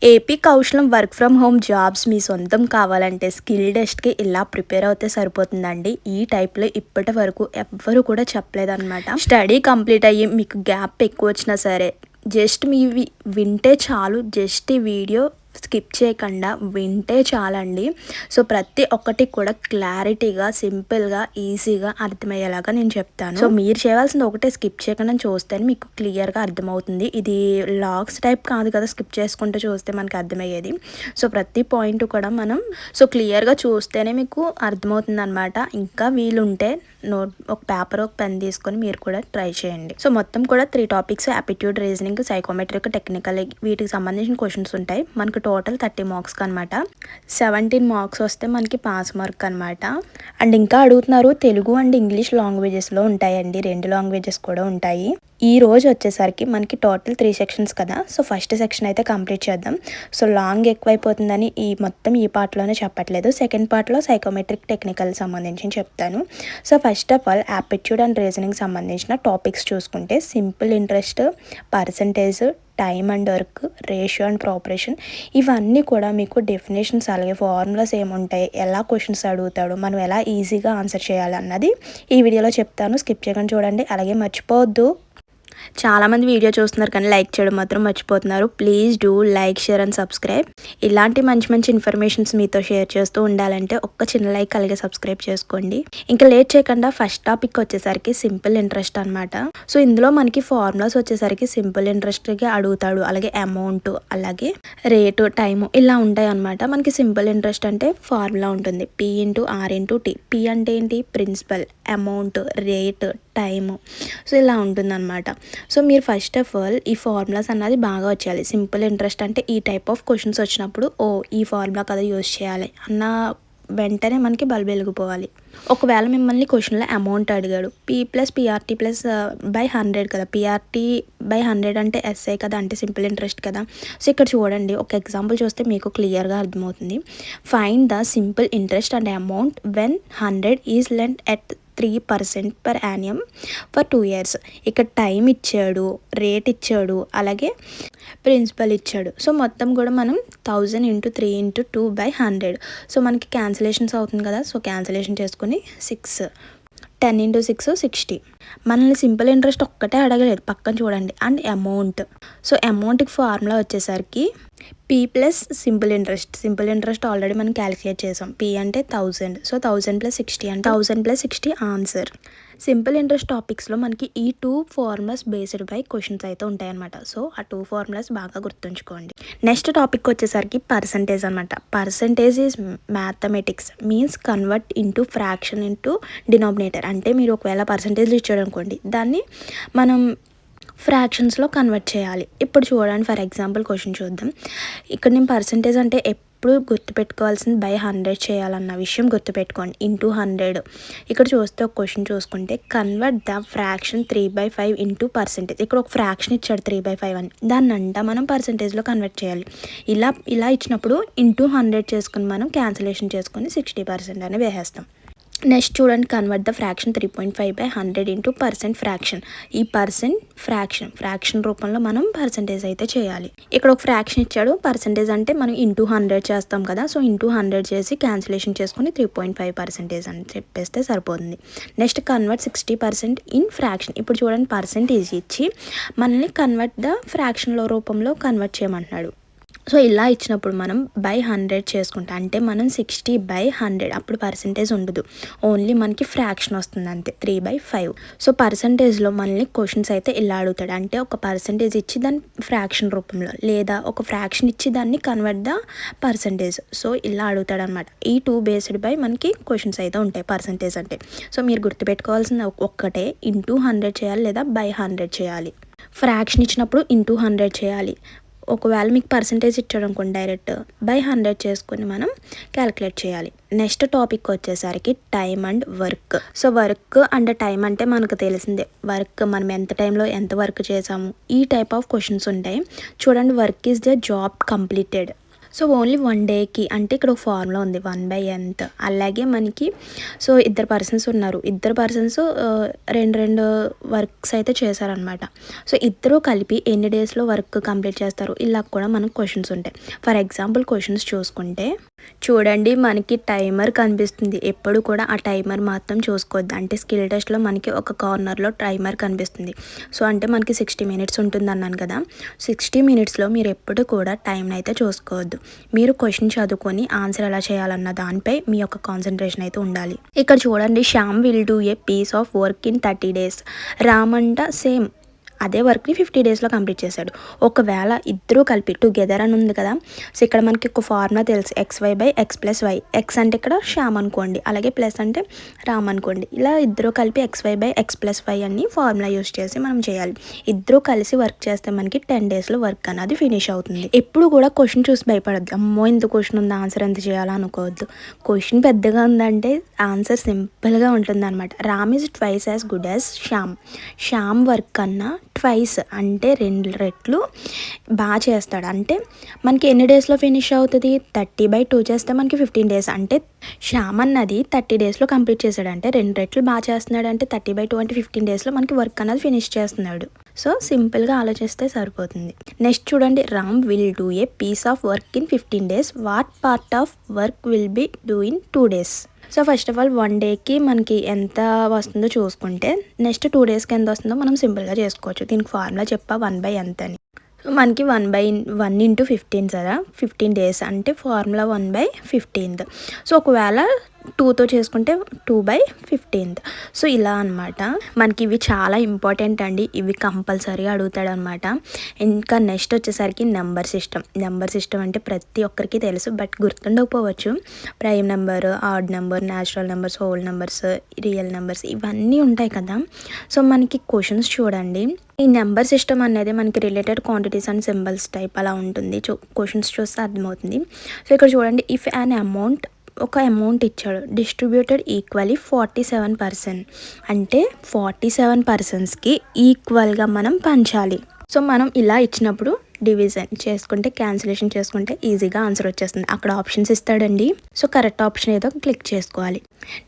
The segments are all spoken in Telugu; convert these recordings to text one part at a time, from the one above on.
AP Kaushalam work from home jobs మీ సొంతం కావాలంటే స్కిల్ టెస్ట్కి ఇలా ప్రిపేర్ అవుతే సరిపోతుందండి. ఈ టైప్లో ఇప్పటి వరకు ఎవ్వరు కూడా చెప్పలేదన్నమాట. స్టడీ కంప్లీట్ అయ్యి మీకు గ్యాప్ ఎక్కువ వచ్చినా సరే జస్ట్ మీవి వింటే చాలు. జస్ట్ ఈ వీడియో స్కిప్ చేయకుండా వింటే చాలండి. సో ప్రతి ఒక్కటి కూడా క్లారిటీగా, సింపుల్గా, ఈజీగా అర్థమయ్యేలాగా నేను చెప్తాను. సో మీరు చేయాల్సింది ఒకటే, స్కిప్ చేయకుండా చూస్తేనే మీకు క్లియర్గా అర్థమవుతుంది. ఇది లాగ్స్ టైప్ కాదు కదా, స్కిప్ చేసుకుంటూ చూస్తే మనకి అర్థమయ్యేది. సో ప్రతి పాయింట్ కూడా మనం క్లియర్గా చూస్తేనే మీకు అర్థమవుతుంది అనమాట. ఇంకా వీలుంటే ఒక పేపర్, ఒక పెన్ తీసుకొని మీరు కూడా ట్రై చేయండి. సో మొత్తం కూడా 3 topics: aptitude, reasoning, psychometric, technical, వీటికి సంబంధించిన క్వశ్చన్స్ ఉంటాయి. మనకు టోటల్ 30 మార్క్స్ అనమాట. 17 మార్క్స్ వస్తే మనకి పాస్ మార్క్ అనమాట. అండ్ ఇంకా అడుగుతున్నారు, తెలుగు అండ్ ఇంగ్లీష్ లాంగ్వేజెస్లో ఉంటాయండి. 2 లాంగ్వేజెస్ కూడా ఉంటాయి. ఈ రోజు వచ్చేసరికి మనకి టోటల్ 3 సెక్షన్స్ కదా. సో ఫస్ట్ సెక్షన్ అయితే కంప్లీట్ చేద్దాం. సో లాంగ్ ఎక్కువైపోతుందని ఈ పార్ట్లోనే చెప్పట్లేదు. సెకండ్ పార్ట్లో సైకోమెట్రిక్, టెక్నికల్ సంబంధించి చెప్తాను. So first of all aptitude and reasoning సంబంధించిన టాపిక్స్ చూసుకుంటే simple interest, percentage, time and work, ratio and proportion, ఇవన్నీ కూడా మీకు డెఫినేషన్స్, అలాగే ఫార్ములాస్ ఏముంటాయి, ఎలా క్వశ్చన్స్ అడుగుతాడు, మనం ఎలా ఈజీగా ఆన్సర్ చేయాలి అన్నది ఈ వీడియోలో చెప్తాను. స్కిప్ చేయకుండా చూడండి. అలాగే మర్చిపోవద్దు, చాలామంది వీడియో చూస్తున్నారు కానీ లైక్ చేయడం మాత్రం మర్చిపోతున్నారు. Please do like, share and subscribe. ఇలాంటి మంచి మంచి ఇన్ఫర్మేషన్స్ మీతో షేర్ చేస్తూ ఉండాలంటే ఒక్క చిన్న లైక్, అలాగే సబ్స్క్రైబ్ చేసుకోండి. ఇంకా లేట్ చేయకుండా ఫస్ట్ టాపిక్ వచ్చేసరికి సింపుల్ ఇంట్రెస్ట్ అనమాట. సో ఇందులో మనకి ఫార్ములాస్ వచ్చేసరికి సింపుల్ ఇంట్రెస్ట్గా అడుగుతాడు. అలాగే అమౌంట్, అలాగే రేటు, టైము, ఇలా ఉంటాయి అనమాట. మనకి సింపుల్ ఇంట్రెస్ట్ అంటే ఫార్ములా ఉంటుంది, P/R/T. P అంటే ఏంటి? Principal, amount, rate, time. So ఇలా ఉంటుందన్నమాట. సో మీరు ఫస్ట్ ఆఫ్ ఆల్ ఈ ఫార్ములాస్ అన్నది బాగా వచ్చేయాలి. సింపుల్ ఇంట్రెస్ట్ అంటే ఈ టైప్ ఆఫ్ క్వశ్చన్స్ వచ్చినప్పుడు ఈ ఫార్ములా కదా యూజ్ చేయాలి అన్న వెంటనే మనకి బల్బు వెలిగిపోవాలి. ఒకవేళ మిమ్మల్ని క్వశ్చన్లో అమౌంట్ అడిగాడు, P+PRT+/100 కదా. PRT/100 అంటే SI కదా, అంటే సింపుల్ ఇంట్రెస్ట్ కదా. సో ఇక్కడ చూడండి, ఒక ఎగ్జాంపుల్ చూస్తే మీకు క్లియర్గా అర్థమవుతుంది. Find the simple interest and amount when 100 is lent at 3% per annum for 2 years. ఇక్కడ టైం ఇచ్చాడు, రేట్ ఇచ్చాడు, అలాగే ప్రిన్సిపల్ ఇచ్చాడు. సో మొత్తం కూడా మనం 1000 × 3 × 2/100. సో మనకి క్యాన్సిలేషన్స్ అవుతుంది కదా. సో క్యాన్సిలేషన్ చేసుకుని 6, 10 × 6 60. మనల్ని సింపుల్ ఇంట్రెస్ట్ ఒక్కటే అడగలేదు, పక్కన చూడండి. అండ్ అమౌంట్, సో అమౌంట్కి ఫార్ములా వచ్చేసరికి P plus simple interest already మనం క్యాలిక్యులేట్ చేసాం. P అంటే 1000. సో 1000 + 60 అంటే 1000 + 60 ఆన్సర్. సింపుల్ ఇంట్రెస్ట్ టాపిక్స్లో మనకి ఈ 2 ఫార్ములాస్ బేస్డ్ బై క్వశ్చన్స్ అయితే ఉంటాయన్నమాట. సో ఆ 2 ఫార్ములాస్ బాగా గుర్తుంచుకోండి. నెక్స్ట్ టాపిక్ వచ్చేసరికి పర్సంటేజ్ అనమాట. Percentage is mathematics, means convert into fraction into denominator. అంటే మీరు ఒకవేళ పర్సంటేజ్లు ఇచ్చాడు అనుకోండి, దాన్ని మనం ఫ్రాక్షన్స్లో కన్వర్ట్ చేయాలి. ఇప్పుడు చూడండి, ఫర్ ఎగ్జాంపుల్ క్వశ్చన్ చూద్దాం. ఇక్కడ నేను పర్సంటేజ్ అంటే ఎప్పుడు గుర్తుపెట్టుకోవాల్సింది by100 చేయాలన్న విషయం గుర్తుపెట్టుకోండి. ×100. ఇక్కడ చూస్తే ఒక క్వశ్చన్ చూసుకుంటే, convert the fraction 3/5 into percentage. ఇక్కడ ఒక ఫ్రాక్షన్ ఇచ్చాడు 3/5 అని, దాన్నంట మనం పర్సంటేజ్లో కన్వర్ట్ చేయాలి. ఇలా ఇచ్చినప్పుడు ×100 చేసుకుని మనం క్యాన్సిలేషన్ చేసుకొని 60% అని వేసేస్తాం. నెక్స్ట్ చూడండి, convert the fraction 3.5/100 into percent fraction. ఈ పర్సెంట్ ఫ్రాక్షన్ రూపంలో మనం పర్సంటేజ్ అయితే చేయాలి. ఇక్కడ ఒక ఫ్రాక్షన్ ఇచ్చాడు, పర్సంటేజ్ అంటే మనం ×100 చేస్తాం కదా. సో ×100 చేసి క్యాన్సిలేషన్ చేసుకుని 3.5% అని చెప్పేస్తే సరిపోతుంది. Next convert 60% in fraction. ఇప్పుడు చూడండి, పర్సెంటేజ్ ఇచ్చి మనల్ని కన్వర్ట్ ద ఫ్రాక్షన్లో రూపంలో కన్వర్ట్ చేయమంటున్నాడు. సో ఇలా ఇచ్చినప్పుడు మనం by100 చేసుకుంటాం, అంటే మనం 60/100. అప్పుడు పర్సంటేజ్ ఉండదు, ఓన్లీ మనకి ఫ్రాక్షన్ వస్తుంది అంతే, 3/5. సో పర్సంటేజ్లో మనల్ని క్వశ్చన్స్ అయితే ఇలా అడుగుతాడు. అంటే ఒక పర్సంటేజ్ ఇచ్చి దాన్ని ఫ్రాక్షన్ రూపంలో, లేదా ఒక ఫ్రాక్షన్ ఇచ్చి దాన్ని కన్వర్ట్ ద పర్సంటేజ్. సో ఇలా అడుగుతాడు అనమాట. ఈ 2 బేస్డ్ బై మనకి క్వశ్చన్స్ అయితే ఉంటాయి పర్సంటేజ్ అంటే. సో మీరు గుర్తుపెట్టుకోవాల్సిన ఒక్కటే, ×100 చేయాలి లేదా by100 చేయాలి. ఫ్రాక్షన్ ఇచ్చినప్పుడు ×100 చేయాలి. ఒకవేళ మీకు పర్సంటేజ్ ఇచ్చాడు అనుకోండి, డైరెక్ట్ by100 చేసుకుని మనం క్యాలిక్యులేట్ చేయాలి. నెక్స్ట్ టాపిక్ వచ్చేసరికి time and work. So work and time అంటే మనకు తెలిసిందే, వర్క్ మనం ఎంత టైంలో ఎంత వర్క్ చేసాము, ఈ టైప్ ఆఫ్ క్వశ్చన్స్ ఉంటాయి. చూడండి, work is the job completed. So only 1 డేకి అంటే ఇక్కడ ఒక ఫార్ములా ఉంది 1/nth. అలాగే మనకి సో ఇద్దరు పర్సన్స్ ఉన్నారు. ఇద్దరు పర్సన్స్ 2 వర్క్స్ అయితే చేశారనమాట. సో ఇద్దరు కలిపి ఎన్ని డేస్లో వర్క్ కంప్లీట్ చేస్తారు ఇలా కూడా మనకు క్వశ్చన్స్ ఉంటాయి. ఫర్ ఎగ్జాంపుల్ క్వశ్చన్స్ చూసుకుంటే చూడండి, మనకి టైమర్ కనిపిస్తుంది. ఎప్పుడు కూడా ఆ టైమర్ మాత్రం చూసుకోవద్దు. అంటే స్కిల్ టెస్ట్లో మనకి ఒక కార్నర్లో టైమర్ కనిపిస్తుంది. సో అంటే మనకి 60 మినిట్స్ ఉంటుంది అన్నాను కదా. 60 మినిట్స్లో మీరు ఎప్పుడు కూడా టైంని అయితే చూసుకోవద్దు. మీరు క్వశ్చన్ చదువుకొని ఆన్సర్ ఎలా చేయాలన్న దానిపై మీ యొక్క కాన్సన్ట్రేషన్ అయితే ఉండాలి. ఇక్కడ చూడండి, Shyam will do a piece of work in 30 days. Ram అంట సేమ్ అదే వర్క్ని 50 డేస్లో కంప్లీట్ చేశాడు. ఒకవేళ ఇద్దరూ కలిపి టుగెదర్ అని ఉంది కదా. సో ఇక్కడ మనకి ఒక ఫార్ములా తెలుసు, XY/X+Y. ఎక్స్ అంటే ఇక్కడ శ్యామ్ అనుకోండి, అలాగే ప్లస్ అంటే రామ్ అనుకోండి. ఇలా ఇద్దరూ కలిపి XY/X+Y అని ఫార్ములా యూస్ చేసి మనం చేయాలి. ఇద్దరూ కలిసి వర్క్ చేస్తే మనకి 10 డేస్లో వర్క్ అనేది ఫినిష్ అవుతుంది. ఎప్పుడు కూడా క్వశ్చన్ చూసి భయపడద్దు. అమ్మో ఇంత క్వశ్చన్ ఉంది, ఆన్సర్ ఎంత చేయాలో అనుకోవద్దు. క్వశ్చన్ పెద్దగా ఉందంటే ఆన్సర్ సింపుల్గా ఉంటుంది అనమాట. Ram is twice as good as Shyam. Shyam work కన్నా ట్వైస్ అంటే 2 రెట్లు బాగా చేస్తాడు. అంటే మనకి ఎన్ని డేస్లో ఫినిష్ అవుతుంది? 30/2 చేస్తే మనకి 15 days. అంటే శ్యామ్ అన్నది 30 డేస్లో కంప్లీట్ చేశాడు. అంటే 2 రెట్లు బాగా చేస్తున్నాడు. అంటే 30/2 అంటే 15 డేస్లో మనకి వర్క్ అన్నది ఫినిష్ చేస్తున్నాడు. సో సింపుల్గా ఆలోచిస్తే సరిపోతుంది. నెక్స్ట్ చూడండి, Ram will do a piece of work in 15 days. What part of work will be do in 2 days? So first of all 1 డేకి మనకి ఎంత వస్తుందో చూసుకుంటే నెక్స్ట్ 2 డేస్కి ఎంత వస్తుందో మనం సింపుల్గా చేసుకోవచ్చు. దీనికి ఫార్ములా చెప్పా 1/nth అని. సో మనకి 1 × 15 కదా, 15 days అంటే ఫార్ములా 1/15th. సో ఒకవేళ 2తో చేసుకుంటే 2/15th. సో ఇలా అనమాట. మనకి ఇవి చాలా ఇంపార్టెంట్ అండి. ఇవి కంపల్సరీగా అడుగుతాడు అనమాట. ఇంకా నెక్స్ట్ వచ్చేసరికి నెంబర్ సిస్టమ్. నెంబర్ సిస్టమ్ అంటే ప్రతి ఒక్కరికి తెలుసు, బట్ గుర్తుండకపోవచ్చు. Prime number, odd number, natural numbers, whole numbers, real numbers ఇవన్నీ ఉంటాయి కదా. సో మనకి క్వశ్చన్స్ చూడండి, ఈ నెంబర్ సిస్టమ్ అనేది మనకి related quantities and symbols type అలా ఉంటుంది. క్వశ్చన్స్ చూస్తే అర్థమవుతుంది. సో ఇక్కడ చూడండి, ఇఫ్ అన్ అమౌంట్ ఒక అమౌంట్ ఇచ్చాడు, డిస్ట్రిబ్యూటెడ్ ఈక్వల్లీ 47%. అంటే 47 పర్సన్స్కి ఈక్వల్గా మనం పంచాలి. సో మనం ఇలా ఇచ్చినప్పుడు డివిజన్ చేసుకుంటే, క్యాన్సిలేషన్ చేసుకుంటే ఈజీగా ఆన్సర్ వచ్చేస్తుంది. అక్కడ ఆప్షన్స్ ఇస్తాడండి. సో కరెక్ట్ ఆప్షన్ ఏదో క్లిక్ చేసుకోవాలి.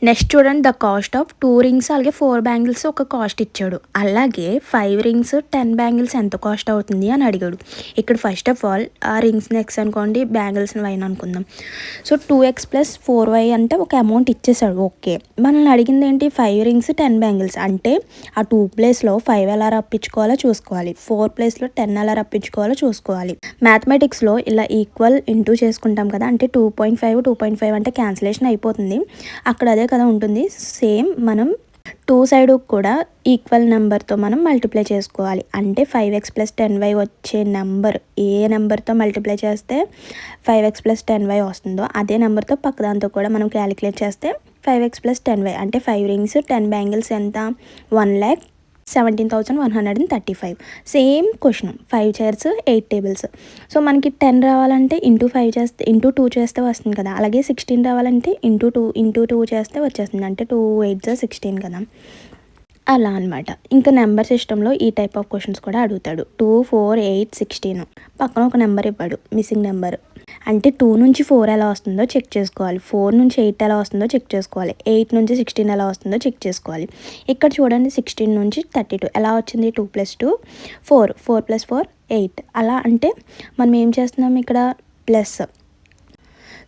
నెక్స్ట్ చూడండి, ద కాస్ట్ ఆఫ్ 2 rings అలాగే 4 bangles ఒక కాస్ట్ ఇచ్చాడు. అలాగే 5 rings 10 bangles ఎంత కాస్ట్ అవుతుంది అని అడిగాడు. ఇక్కడ ఫస్ట్ ఆఫ్ ఆల్ ఆ రింగ్స్ని X అనుకోండి, బ్యాంగిల్స్ని Y అనుకుందాం. సో 2X + 4Y అంటే ఒక అమౌంట్ ఇచ్చేసాడు. ఓకే, మనల్ని అడిగింది ఏంటి? 5 rings 10 bangles. అంటే ఆ 2 ప్లేస్లో 5 ఎలా రప్పించుకోవాలో చూసుకోవాలి, 4 ప్లేస్లో 10 ఎలా రప్పించుకోవాలో చూసుకోవాలి. మ్యాథమెటిక్స్లో ఇలా ఈక్వల్ ఇంటూ చేసుకుంటాం కదా. అంటే 2.5 అంటే క్యాన్సిలేషన్ అయిపోతుంది. అక్కడ అదే కదా ఉంటుంది. సేమ్ మనం 2 సైడ్ కూడా ఈక్వల్ నెంబర్తో మనం మల్టిప్లై చేసుకోవాలి. అంటే 5x + 10y వచ్చే నెంబర్ ఏ నెంబర్తో మల్టిప్లై చేస్తే 5x + 10y వస్తుందో అదే నెంబర్తో పక్కదాంతో కూడా మనం క్యాలిక్యులేట్ చేస్తే 5x + 10y. అంటే 5 rings 10 bangles ఎంత? 1,17,135. Same question, 5 chairs 8 tables. So మనకి 10 రావాలంటే ఇంటూ 5 చేస్తే, ఇంటూ 2 చేస్తే వస్తుంది కదా. అలాగే 16 రావాలంటే ఇంటూ 2 చేస్తే వచ్చేస్తుంది. అంటే 2 8s 16 కదా. అలా అనమాట. ఇంకా నెంబర్ సిస్టంలో ఈ టైప్ ఆఫ్ క్వశ్చన్స్ కూడా అడుగుతాడు. 2, 4, 8, 16 పక్కన ఒక నెంబర్ ఇవ్వడు, మిస్సింగ్ నెంబర్. అంటే 2 నుంచి 4 ఎలా వస్తుందో చెక్ చేసుకోవాలి, 4 నుంచి 8 ఎలా వస్తుందో చెక్ చేసుకోవాలి, 8 నుంచి 16 ఎలా వస్తుందో చెక్ చేసుకోవాలి. ఇక్కడ చూడండి, 16 నుంచి 32 ఎలా వచ్చింది? 2 + 2 4, 4 + 4 8. అలా అంటే మనం ఏం చేస్తున్నాం ఇక్కడ? ప్లస్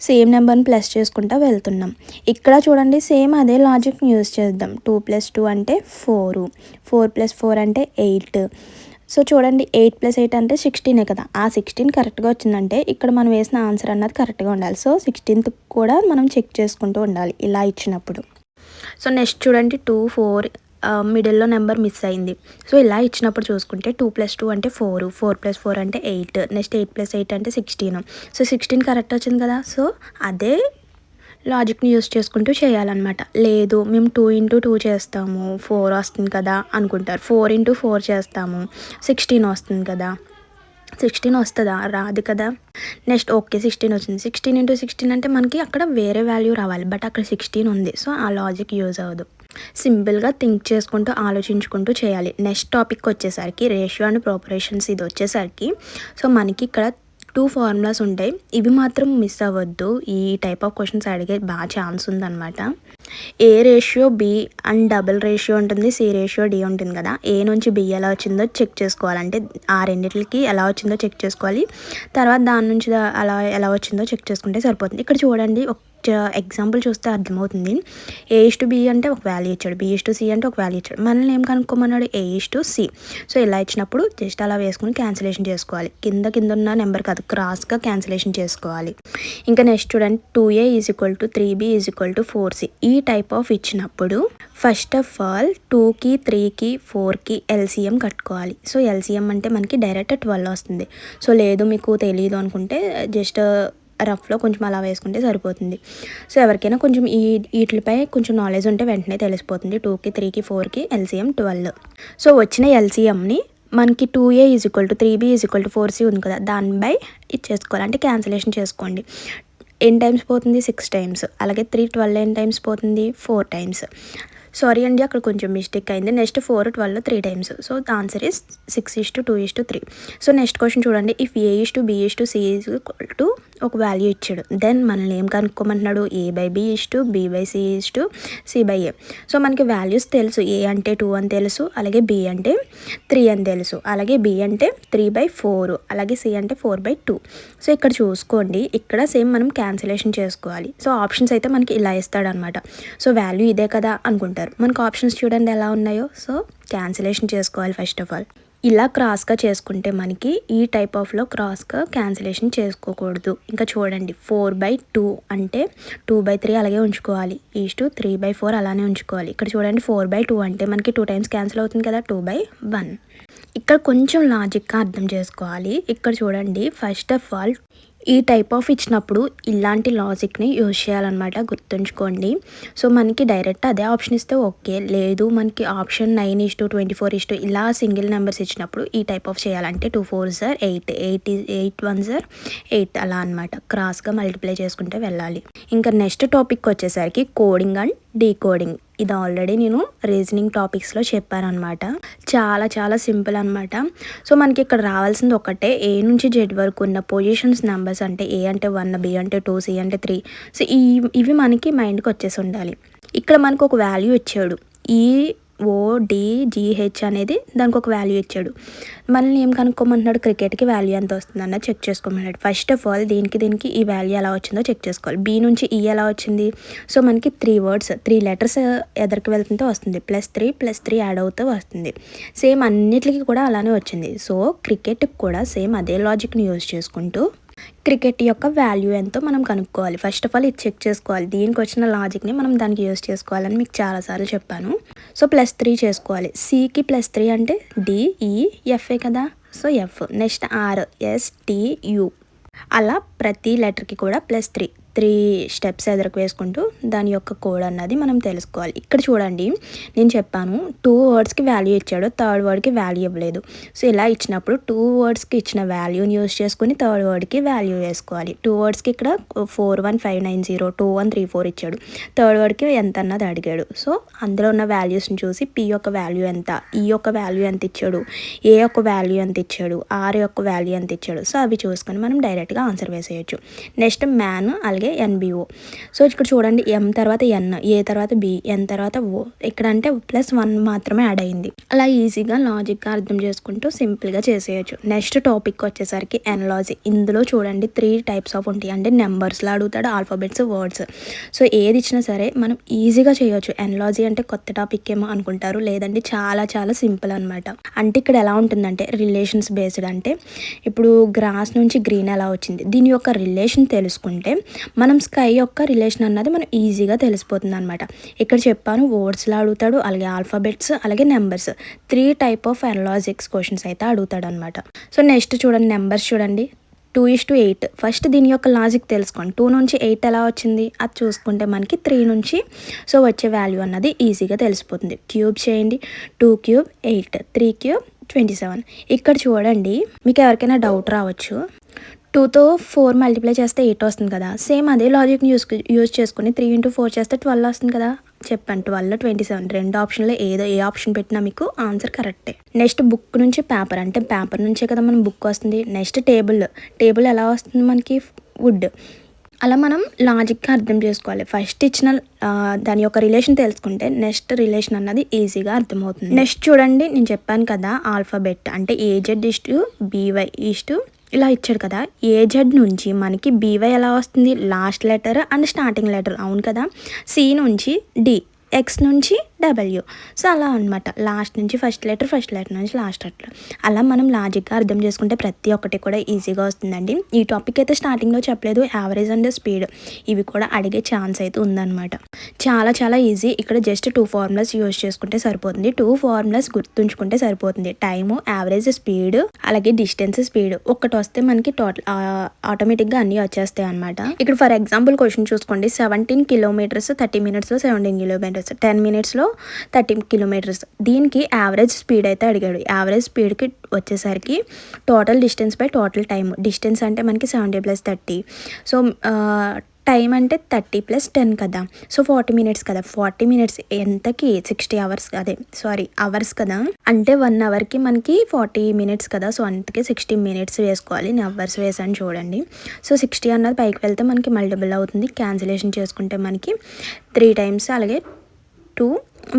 సేమ్ నెంబర్ని ప్లస్ చేసుకుంటూ వెళ్తున్నాం. ఇక్కడ చూడండి, సేమ్ అదే లాజిక్ని యూజ్ చేద్దాం. 2 + 2 అంటే 4, 4 + 4 అంటే 8. సో చూడండి, 8 + 8 అంటే 16 కదా. ఆ 16 కరెక్ట్గా వచ్చిందంటే ఇక్కడ మనం వేసిన ఆన్సర్ అన్నది కరెక్ట్గా ఉండాలి. సో 16th కూడా మనం చెక్ చేసుకుంటూ ఉండాలి ఇలా ఇచ్చినప్పుడు. సో నెక్స్ట్ చూడండి, 2, 4 మిడిల్లో నెంబర్ మిస్ అయింది. సో ఇలా ఇచ్చినప్పుడు చూసుకుంటే 2 + 2 అంటే 4, 4 + 4 అంటే 8, నెక్స్ట్ 8 + 8 అంటే 16. సో 16 కరెక్ట్ వచ్చింది కదా. సో అదే లాజిక్ని యూస్ చేసుకుంటూ చేయాలన్నమాట. లేదు మేము 2 × 2 చేస్తాము, 4 వస్తుంది కదా అనుకుంటారు. 4 × 4 చేస్తాము, 16 వస్తుంది కదా. 16 వస్తుందా? రాదు కదా. నెక్స్ట్ ఓకే 16 వచ్చింది. 16 × 16 అంటే మనకి అక్కడ వేరే వాల్యూ రావాలి, బట్ అక్కడ 16 ఉంది. సో ఆ లాజిక్ యూజ్ అవ్వదు. సింపుల్గా థింక్ చేసుకుంటూ ఆలోచించుకుంటూ చేయాలి. నెక్స్ట్ టాపిక్ వచ్చేసరికి రేషియో అండ్ ప్రాపరేషన్స్. ఇది వచ్చేసరికి సో మనకి ఇక్కడ 2 ఫార్ములాస్ ఉంటాయి. ఇవి మాత్రం మిస్ అవ్వద్దు. ఈ టైప్ ఆఫ్ క్వశ్చన్స్ అడిగే బాగా ఛాన్స్ ఉందన్నమాట. A ratio B and double ratio ఉంటుంది, సి రేషియో డి ఉంటుంది కదా. ఏ నుంచి బి ఎలా వచ్చిందో చెక్ చేసుకోవాలి. అంటే ఆ రెండిటికి ఎలా వచ్చిందో చెక్ చేసుకోవాలి. తర్వాత దాని నుంచి అలా ఎలా వచ్చిందో చెక్ చేసుకుంటే సరిపోతుంది. ఇక్కడ చూడండి, ఒక ఎగ్జాంపుల్ చూస్తే అర్థమవుతుంది. A/B అంటే ఒక వాల్యూ ఇచ్చాడు, B/C అంటే ఒక వాల్యూ ఇచ్చాడు. మనల్ని ఏం కనుక్కోమన్నాడు, A/C. సో ఇలా ఇచ్చినప్పుడు జస్ట్ అలా వేసుకుని క్యాన్సిలేషన్ చేసుకోవాలి. కింద ఉన్న నెంబర్ కాదు, క్రాస్గా క్యాన్సిలేషన్ చేసుకోవాలి. ఇంకా నెక్స్ట్ చూడండి, 2A = 3B = 4C. ఈ టైప్ ఆఫ్ ఇచ్చినప్పుడు ఫస్ట్ ఆఫ్ ఆల్ 2కి 3కి 4కి LCM కట్టుకోవాలి. సో LCM అంటే మనకి డైరెక్ట్ 12 వస్తుంది. సో లేదు మీకు తెలియదు అనుకుంటే జస్ట్ రఫ్లో కొంచెం అలా వేసుకుంటే సరిపోతుంది. సో ఎవరికైనా కొంచెం వీటిపై కొంచెం నాలెడ్జ్ ఉంటే వెంటనే తెలిసిపోతుంది. 2కి 3కి 4కి LCM 12. సో వచ్చిన LCMని మనకి 2A = 3B = 4C ఉంది కదా, దానిపై ఇచ్చేసుకోవాలి. అంటే క్యాన్సిలేషన్ చేసుకోండి. ఎన్ని టైమ్స్ పోతుంది, 6 టైమ్స్. అలాగే 312 ఎన్ని టైమ్స్ పోతుంది, 4 టైమ్స్. సారీ అండి, అక్కడ కొంచెం మిస్టేక్ అయింది. Next 4, 12 3 times. So the answer is 6:2:3. So next question చూడండి, ఇఫ్ A/B/C ఒక వాల్యూ ఇచ్చాడు, దెన్ మనల్ని ఏం కనుక్కోమంటున్నాడు, A/B B/C C/A. సో మనకి వాల్యూస్ తెలుసు. A అంటే 2 అని తెలుసు, అలాగే B అంటే 3 అని తెలుసు, అలాగే B అంటే 3/4, అలాగే C అంటే 4/2. సో ఇక్కడ చూసుకోండి, ఇక్కడ సేమ్ మనం క్యాన్సిలేషన్ చేసుకోవాలి. సో ఆప్షన్స్ అయితే మనకి ఇలా ఇస్తాడనమాట. సో వాల్యూ ఇదే కదా అనుకుంటారు. మనకు ఆప్షన్స్ చూడండి ఎలా ఉన్నాయో. సో క్యాన్సిలేషన్ చేసుకోవాలి ఫస్ట్ ఆఫ్ ఆల్. ఇలా క్రాస్గా చేసుకుంటే మనకి ఈ టైప్ ఆఫ్లో క్రాస్గా క్యాన్సిలేషన్ చేసుకోకూడదు. ఇంకా చూడండి, 4/2 అంటే 2/3 అలాగే ఉంచుకోవాలి, 3/4 అలానే ఉంచుకోవాలి. ఇక్కడ చూడండి, 4/2 అంటే మనకి 2 టైమ్స్ క్యాన్సిల్ అవుతుంది కదా, 2/1. ఇక్కడ కొంచెం లాజిక్గా అర్థం చేసుకోవాలి. ఇక్కడ చూడండి, ఫస్ట్ ఆఫ్ ఆల్ ఈ టైప్ ఆఫ్ ఇచ్చినప్పుడు ఇలాంటి లాజిక్ని యూజ్ చేయాలన్నమాట, గుర్తుంచుకోండి. సో మనకి డైరెక్ట్ అదే ఆప్షన్ ఇస్తే ఓకే, లేదు మనకి ఆప్షన్ 9:24 ఇలా సింగిల్ నెంబర్స్ ఇచ్చినప్పుడు ఈ టైప్ ఆఫ్ చేయాలంటే 2 4s are 8, 8 1s are 8 అలా అనమాట. క్రాస్గా మల్టిప్లై చేసుకుంటే వెళ్ళాలి. ఇంకా నెక్స్ట్ టాపిక్ వచ్చేసరికి కోడింగ్ అండ్ డీకోడింగ్. ఇది ఆల్రెడీ నేను రీజనింగ్ టాపిక్స్లో చెప్పానమాట. చాలా సింపుల్ అనమాట. సో మనకి ఇక్కడ రావాల్సింది ఒకటే, A నుంచి Z వరకు ఉన్న పొజిషన్స్ నెంబర్స్. అంటే A అంటే 1, B అంటే 2, C అంటే 3. సో ఇవి మనకి మైండ్కి వచ్చేసి ఉండాలి. ఇక్కడ మనకు ఒక వాల్యూ ఇచ్చాడు, EODGH అనేది దానికి ఒక వాల్యూ ఇచ్చాడు. మనల్ని ఏం కనుక్కోమంటున్నాడు, క్రికెట్కి వాల్యూ ఎంత వస్తుంది అన్నది చెక్ చేసుకోమన్నాడు. ఫస్ట్ ఆఫ్ ఆల్ దీనికి ఈ వాల్యూ ఎలా వచ్చిందో చెక్ చేసుకోవాలి. B నుంచి E ఎలా వచ్చింది, సో మనకి 3 లెటర్స్ ఎదరికి వెళ్తుంటే వస్తుంది, +3 యాడ్ అవుతూ వస్తుంది. సేమ్ అన్నిటికీ కూడా అలానే వచ్చింది. సో క్రికెట్కి కూడా సేమ్ అదే లాజిక్ని యూజ్ చేసుకుంటూ క్రికెట్ యొక్క వాల్యూ ఎంతో మనం కనుక్కోవాలి. ఫస్ట్ ఆఫ్ ఆల్ ఇది చెక్ చేసుకోవాలి. దీనికి వచ్చిన లాజిక్ని మనం దానికి యూజ్ చేసుకోవాలని మీకు చాలాసార్లు చెప్పాను. సో +3 చేసుకోవాలి. సికి +3 అంటే DEFఏ కదా, సో F. Next RSTU. అలా ప్రతి లెటర్కి కూడా +3 స్టెప్స్ ఎదురుకు వేసుకుంటూ దాని యొక్క కోడ్ అన్నది మనం తెలుసుకోవాలి. ఇక్కడ చూడండి, నేను చెప్పాను 2 వర్డ్స్కి వాల్యూ ఇచ్చాడు, థర్డ్ వర్డ్కి వాల్యూ ఇవ్వలేదు. సో ఇలా ఇచ్చినప్పుడు 2 వర్డ్స్కి ఇచ్చిన వాల్యూని యూజ్ చేసుకుని థర్డ్ వర్డ్కి వాల్యూ వేసుకోవాలి. 2 వర్డ్స్కి ఇక్కడ 41590 2134 ఇచ్చాడు, థర్డ్ వర్డ్కి ఎంత అన్నది అడిగాడు. సో అందులో ఉన్న వాల్యూస్ని చూసి P యొక్క వాల్యూ ఎంత, E యొక్క వాల్యూ ఎంత ఇచ్చాడు, A యొక్క వాల్యూ ఎంత ఇచ్చాడు, R యొక్క వాల్యూ ఎంత ఇచ్చాడు. సో అవి చూసుకొని మనం డైరెక్ట్గా ఆన్సర్ వేసేయచ్చు. నెక్స్ట్ మ్యాన్, అలాగే NBO. సో ఇక్కడ చూడండి, M తర్వాత N, A తర్వాత B, N తర్వాత O. ఇక్కడ అంటే +1 మాత్రమే యాడ్ అయింది. అలా ఈజీగా లాజిక్గా అర్థం చేసుకుంటూ సింపుల్గా చేసేయచ్చు. నెక్స్ట్ టాపిక్ వచ్చేసరికి ఎనాలజీ. ఇందులో చూడండి 3 టైప్స్ ఆఫ్ ఉంటాయి. అంటే నెంబర్స్లో అడుగుతాడు, ఆల్ఫాబెట్స్, వర్డ్స్. సో ఏది ఇచ్చినా సరే మనం ఈజీగా చేయొచ్చు. ఎనాలజీ అంటే కొత్త టాపిక్ ఏమో అనుకుంటారు, లేదంటే చాలా సింపుల్ అనమాట. అంటే ఇక్కడ ఎలా ఉంటుందంటే రిలేషన్స్ బేస్డ్. అంటే ఇప్పుడు గ్రాస్ నుంచి గ్రీన్ ఎలా వచ్చింది, దీని యొక్క రిలేషన్ తెలుసుకుంటే మనం స్కై యొక్క రిలేషన్ అన్నది మనం ఈజీగా తెలిసిపోతుంది అనమాట. ఇక్కడ చెప్పాను, వర్డ్స్లో అడుగుతాడు, అలాగే ఆల్ఫాబెట్స్, అలాగే నెంబర్స్. 3 టైప్ ఆఫ్ ఎనాలజిక్స్ క్వశ్చన్స్ అయితే అడుగుతాడు అనమాట. సో నెక్స్ట్ చూడండి, నెంబర్స్ చూడండి 2:8. ఫస్ట్ దీని యొక్క లాజిక్ తెలుసుకోండి. 2 నుంచి 8 ఎలా వచ్చింది అది చూసుకుంటే మనకి 3 నుంచి సో వచ్చే వాల్యూ అన్నది ఈజీగా తెలిసిపోతుంది. క్యూబ్ చేయండి, 2 3 8, 3 27. ఇక్కడ చూడండి, మీకు ఎవరికైనా డౌట్ రావచ్చు, 2తో 4 మల్టిప్లై చేస్తే 8 వస్తుంది కదా. సేమ్ అదే లాజిక్ని యూజ్ చేసుకుని 3 × 4 చేస్తే 12 వస్తుంది కదా. చెప్పాను 12, 27 రెండు ఆప్షన్లో ఏ ఆప్షన్ పెట్టినా మీకు ఆన్సర్ కరెక్టే. నెక్స్ట్ బుక్ నుంచి పేపర్, అంటే పేపర్ నుంచే కదా మనం బుక్ వస్తుంది. నెక్స్ట్ టేబుల్ ఎలా వస్తుంది మనకి? వుడ్. అలా మనం లాజిక్గా అర్థం చేసుకోవాలి. ఫస్ట్ ఇచ్చిన దాని యొక్క రిలేషన్ తెలుసుకుంటే నెక్స్ట్ రిలేషన్ అన్నది ఈజీగా అర్థమవుతుంది. నెక్స్ట్ చూడండి, నేను చెప్పాను కదా ఆల్ఫాబెట్ అంటే ఏజెడ్ ఇస్టు బీవై ఇస్టు ఇలా ఇచ్చాడు కదా. ఏజెడ్ నుంచి మనకి బీవై ఎలా వస్తుంది? Last letter and starting letter, అవును కదా. సి నుంచి డి, ఎక్స్ నుంచి డబ్ల్యూ. సో అలా అనమాట, లాస్ట్ నుంచి ఫస్ట్ లెటర్ నుంచి లాస్ట్ లెటర్. అలా మనం లాజిక్గా అర్థం చేసుకుంటే ప్రతి ఒక్కటి కూడా ఈజీగా వస్తుందండి. ఈ టాపిక్ అయితే స్టార్టింగ్లో చెప్పలేదు, యావరేజ్ అండ్ స్పీడ్ ఇవి కూడా అడిగే ఛాన్స్ అయితే ఉందన్నమాట. చాలా ఈజీ. ఇక్కడ జస్ట్ 2 ఫార్ములాస్ యూజ్ చేసుకుంటే సరిపోతుంది. 2 ఫార్ములాస్ గుర్తుంచుకుంటే సరిపోతుంది. టైము, యావరేజ్, స్పీడ్, అలాగే డిస్టెన్స్, స్పీడ్ ఒక్కటి వస్తే మనకి టోటల్ ఆటోమేటిక్గా అన్నీ వచ్చేస్తాయి అనమాట. ఇక్కడ ఫర్ ఎగ్జాంపుల్ క్వశ్చన్ చూసుకోండి. 17 కిలోమీటర్స్ 30 మినిట్స్లో 17 కిలోమీటర్స్, 10 మినిట్స్లో 30 కిలోమీటర్స్. దీనికి యావరేజ్ స్పీడ్ అయితే అడిగాడు. యావరేజ్ స్పీడ్కి వచ్చేసరికి total distance by total time. Distance అంటే మనకి 70 + 30. సో టైం అంటే 30 + 10 కదా. సో 40 మినిట్స్ కదా. 40 మినిట్స్ ఎంతకి? 60 అవర్స్, అవర్స్ కదా. అంటే 1 అవర్కి మనకి 40 మినిట్స్ కదా. సో అందుకే 60 మినిట్స్ వేసుకోవాలి. నేను అవర్స్ వేసాను చూడండి. సో 60 అన్నది పైకి వెళ్తే మనకి మల్టిపుల్ అవుతుంది. క్యాన్సిలేషన్ చేసుకుంటే మనకి 3 టైమ్స్, అలాగే 2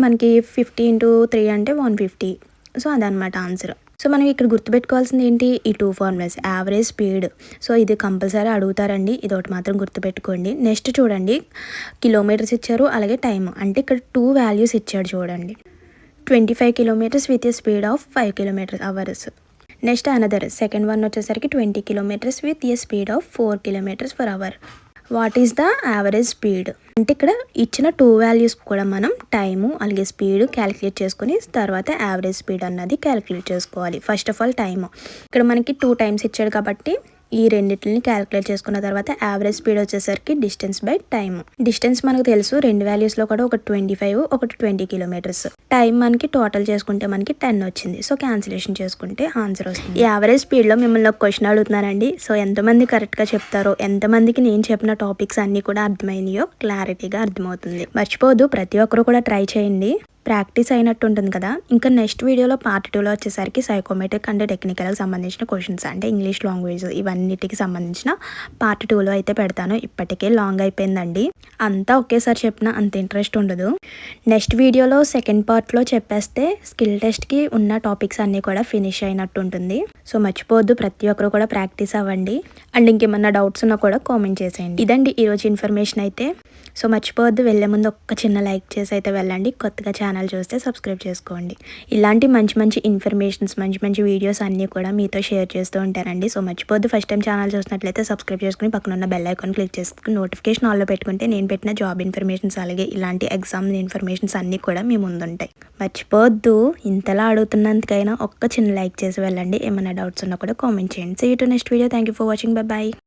మనకి 50 × 3 అంటే 150. సో అదనమాట ఆన్సర్. సో మనం ఇక్కడ గుర్తుపెట్టుకోవాల్సింది ఏంటి? ఈ 2 ఫార్ములాస్, యావరేజ్, స్పీడ్. సో ఇది కంపల్సరీ అడుగుతారండి, ఇది ఒకటి మాత్రం గుర్తుపెట్టుకోండి. నెక్స్ట్ చూడండి, కిలోమీటర్స్ ఇచ్చారు, అలాగే టైం. అంటే ఇక్కడ 2 వాల్యూస్ ఇచ్చాడు చూడండి. 25 kilometres with a speed of 5 kilometres hours. Next another second one వచ్చేసరికి 20 kilometres with a speed of 4 kilometres per hour. What is the average speed? అంటే ఇక్కడ ఇచ్చిన 2 వాల్యూస్ కూడా మనం టైము అలాగే స్పీడ్ క్యాలిక్యులేట్ చేసుకుని తర్వాత యావరేజ్ స్పీడ్ అన్నది క్యాలిక్యులేట్ చేసుకోవాలి. ఫస్ట్ ఆఫ్ ఆల్ టైము, ఇక్కడ మనకి 2 టైమ్స్ ఇచ్చాడు కాబట్టి ఈ రెండింటిని క్యాలిక్యులేట్ చేసుకున్న తర్వాత యావరేజ్ స్పీడ్ వచ్చేసరికి డిస్టెన్స్ బై టైమ్. డిస్టెన్స్ మనకు తెలుసు, 2 వాల్యూస్లో కూడా ఒకటి 25, ఒకటి 20 కిలోమీటర్స్. టైం మనకి టోటల్ చేసుకుంటే మనకి 10 వచ్చింది. సో క్యాన్సిలేషన్ చేసుకుంటే ఆన్సర్ వస్తుంది. ఈ యావరేజ్ స్పీడ్లో మిమ్మల్ని ఒక క్వశ్చన్ అడుగుతున్నానండి. సో ఎంతమంది కరెక్ట్గా చెప్తారో, ఎంతమందికి నేను చెప్పిన టాపిక్స్ అన్నీ కూడా అర్థమైనాయో క్లారిటీగా అర్థమవుతుంది. మర్చిపోదు, ప్రతి ఒక్కరు కూడా ట్రై చేయండి. ప్రాక్టీస్ అయినట్టు ఉంటుంది కదా. ఇంకా నెక్స్ట్ వీడియోలో పార్ట్ 2లో వచ్చేసరికి సైకోమెట్రిక్ అండ్ టెక్నికల్కి సంబంధించిన క్వశ్చన్స్, అంటే ఇంగ్లీష్ లాంగ్వేజ్ ఇవన్నిటికి సంబంధించిన పార్ట్ 2లో అయితే పెడతాను. ఇప్పటికే లాంగ్ అయిపోయిందండి, అంతా ఒకేసారి చెప్పినా అంత ఇంట్రెస్ట్ ఉండదు. నెక్స్ట్ వీడియోలో సెకండ్ పార్ట్లో చెప్పేస్తే స్కిల్ టెస్ట్కి ఉన్న టాపిక్స్ అన్నీ కూడా ఫినిష్ అయినట్టు ఉంటుంది. సో మర్చిపోవద్దు, ప్రతి ఒక్కరు కూడా ప్రాక్టీస్ అవ్వండి. అండ్ ఇంకేమన్నా డౌట్స్ ఉన్నా కూడా కామెంట్ చేసేయండి. ఇదండి ఈరోజు ఇన్ఫర్మేషన్ అయితే. సో మర్చిపోవద్దు, వెళ్ళే ముందు ఒక్క చిన్న లైక్ చేసి అయితే వెళ్ళండి. కొత్తగా ఛానల్ చూస్తే సబ్స్క్రైబ్ చేసుకోండి. ఇలాంటి మంచి ఇన్ఫర్మేషన్స్, మంచి వీడియోస్ అన్నీ కూడా మీతో షేర్ చేస్తూ ఉంటారండి. సో మర్చిపోవద్దు, ఫస్ట్ టైం ఛానల్ చూసినట్లయితే సబ్స్క్రైబ్ చేసుకుని పక్కన ఉన్న బెల్ ఐకాన్ క్లిక్ చేసుకుని నోటిఫికేషన్ ఆల్లో పెట్టుకుంటే నేను పెట్టిన జాబ్ ఇన్ఫర్మేషన్స్ అలాగే ఇలాంటి ఎగ్జామ్ ఇన్ఫర్మేషన్స్ అన్నీ కూడా మీ ముందుంటాయి. మర్చిపోవద్దు, ఇంతలా అడుగుతున్నందుకైనా ఒక్క చిన్న లైక్ చేసి వెళ్ళండి. ఏమైనా డౌట్స్ ఉన్నా కూడా కామెంట్ చేయండి. See you to next video. Thank you for watching. By.